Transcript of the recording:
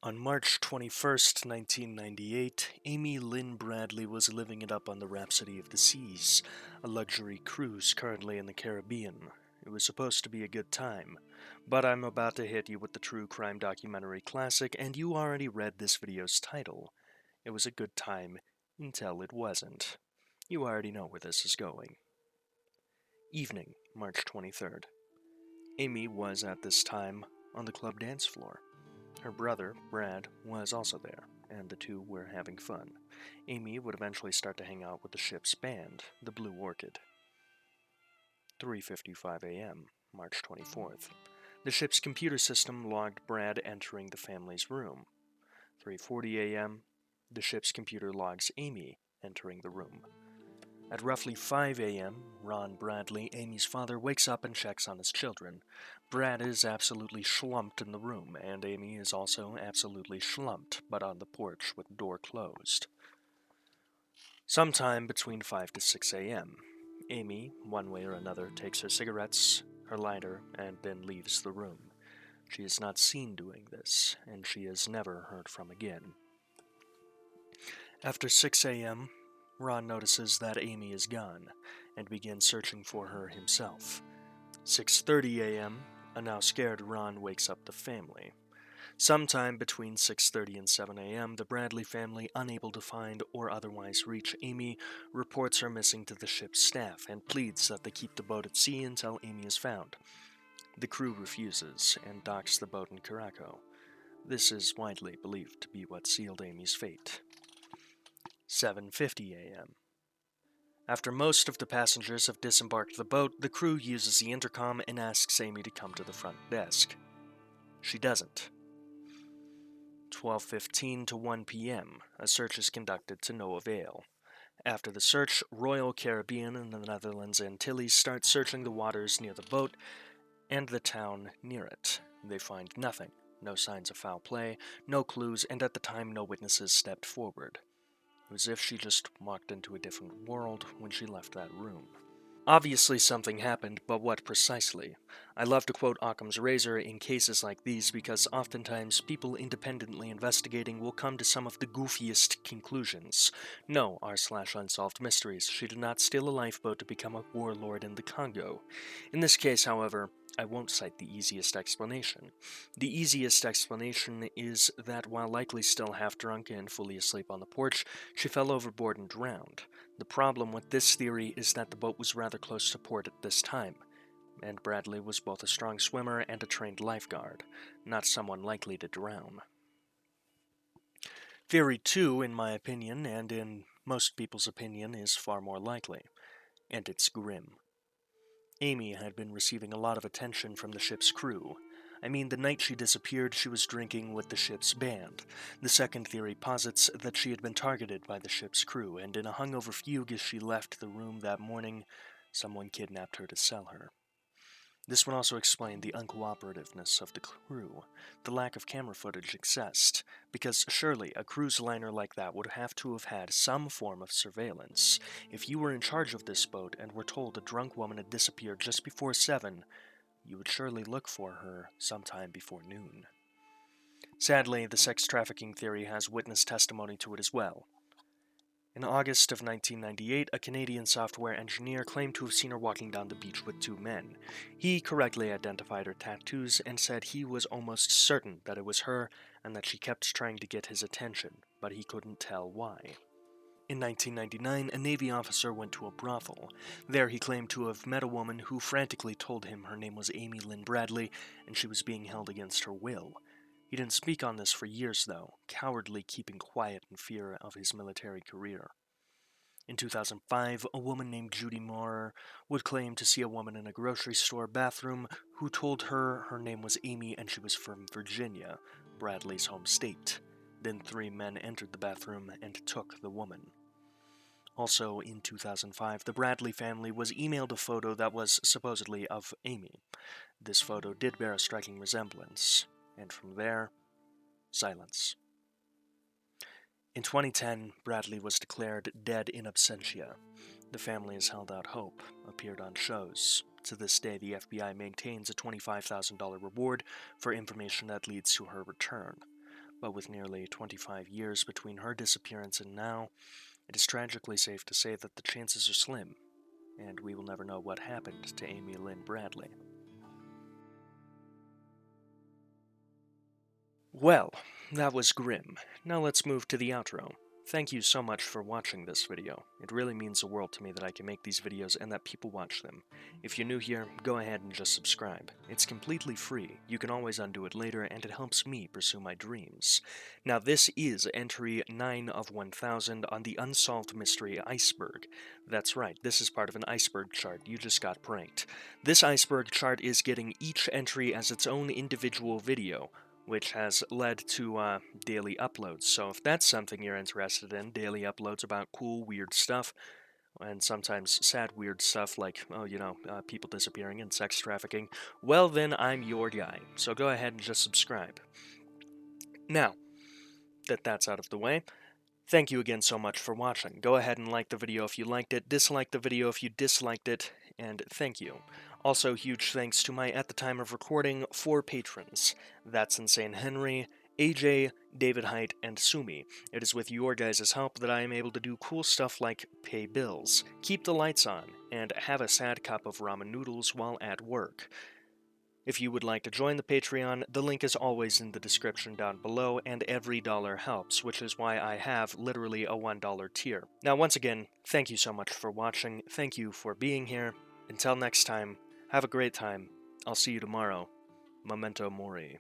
On March 21st, 1998, Amy Lynn Bradley was living it up on the Rhapsody of the Seas, a luxury cruise currently in the Caribbean. It was supposed to be a good time, but I'm about to hit you with the true crime documentary classic, and you already read this video's title. It was a good time until it wasn't. You already know where this is going. Evening, March 23rd. Amy was at this time on the club dance floor. Her brother, Brad, was also there, and the two were having fun. Amy would eventually start to hang out with the ship's band, the Blue Orchid. 3:55 a.m., March 24th. The ship's computer system logged Brad entering the family's room. 3:40 a.m., the ship's computer logs Amy entering the room. At roughly 5 a.m., Ron Bradley, Amy's father, wakes up and checks on his children. Brad is absolutely schlumped in the room, and Amy is also absolutely schlumped, but on the porch with the door closed. Sometime between 5 to 6 a.m., Amy, one way or another, takes her cigarettes, her lighter, and then leaves the room. She is not seen doing this, and she is never heard from again. After 6 a.m., Ron notices that Amy is gone, and begins searching for her himself. 6:30 a.m., a now scared Ron wakes up the family. Sometime between 6:30 and 7 a.m., the Bradley family, unable to find or otherwise reach Amy, reports her missing to the ship's staff and pleads that they keep the boat at sea until Amy is found. The crew refuses and docks the boat in Caraco. This is widely believed to be what sealed Amy's fate. 7:50 a.m. After most of the passengers have disembarked the boat, the crew uses the intercom and asks Amy to come to the front desk. She doesn't. 12:15 to 1 p.m., a search is conducted to no avail. After the search, Royal Caribbean and the Netherlands Antilles start searching the waters near the boat and the town near it. They find nothing, no signs of foul play, no clues, and at the time no witnesses stepped forward. It was as if she just walked into a different world when she left that room. Obviously something happened, but what precisely? I love to quote Occam's razor in cases like these because oftentimes people independently investigating will come to some of the goofiest conclusions. No, r/unsolved mysteries. She did not steal a lifeboat to become a warlord in the Congo. In this case, however, I won't cite the easiest explanation. The easiest explanation is that while likely still half drunk and fully asleep on the porch, she fell overboard and drowned. The problem with this theory is that the boat was rather close to port at this time, and Bradley was both a strong swimmer and a trained lifeguard, not someone likely to drown. Theory 2, in my opinion, and in most people's opinion, is far more likely, and it's grim. Amy had been receiving a lot of attention from the ship's crew. I mean, the night she disappeared, she was drinking with the ship's band. The second theory posits that she had been targeted by the ship's crew, and in a hungover fugue as she left the room that morning, someone kidnapped her to sell her. This would also explain the uncooperativeness of the crew. The lack of camera footage exists, because surely a cruise liner like that would have to have had some form of surveillance. If you were in charge of this boat and were told a drunk woman had disappeared just before 7, you would surely look for her sometime before noon. Sadly, the sex trafficking theory has witness testimony to it as well. In August of 1998, a Canadian software engineer claimed to have seen her walking down the beach with 2 men. He correctly identified her tattoos and said he was almost certain that it was her and that she kept trying to get his attention, but he couldn't tell why. In 1999, a Navy officer went to a brothel. There he claimed to have met a woman who frantically told him her name was Amy Lynn Bradley and she was being held against her will. He didn't speak on this for years, though, cowardly keeping quiet in fear of his military career. In 2005, a woman named Judy Moore would claim to see a woman in a grocery store bathroom who told her her name was Amy and she was from Virginia, Bradley's home state. Then 3 men entered the bathroom and took the woman. Also, in 2005, the Bradley family was emailed a photo that was supposedly of Amy. This photo did bear a striking resemblance, and from there, silence. In 2010, Bradley was declared dead in absentia. The family has held out hope, appeared on shows. To this day, the FBI maintains a $25,000 reward for information that leads to her return. But with nearly 25 years between her disappearance and now, it is tragically safe to say that the chances are slim, and we will never know what happened to Amy Lynn Bradley. Well, that was grim. Now let's move to the outro. Thank you so much for watching this video. It really means the world to me that I can make these videos and that people watch them. If you're new here, go ahead and just subscribe. It's completely free, you can always undo it later, and it helps me pursue my dreams. Now this is entry 9 of 1000 on the unsolved mystery iceberg. That's right, this is part of an iceberg chart, you just got pranked. This iceberg chart is getting each entry as its own individual video, which has led to daily uploads. So if that's something you're interested in, daily uploads about cool, weird stuff, and sometimes sad, weird stuff like, people disappearing and sex trafficking, well then I'm your guy. So go ahead and just subscribe. Now, that that's out of the way, thank you again so much for watching. Go ahead and like the video if you liked it, dislike the video if you disliked it, and thank you. Also, huge thanks to my, at the time of recording, 4 patrons. That's Insane Henry, AJ, David Height, and Sumi. It is with your guys' help that I am able to do cool stuff like pay bills, keep the lights on, and have a sad cup of ramen noodles while at work. If you would like to join the Patreon, the link is always in the description down below, and every dollar helps, which is why I have literally a $1 tier. Now, once again, thank you so much for watching, thank you for being here. Until next time, have a great time. I'll see you tomorrow. Memento Mori.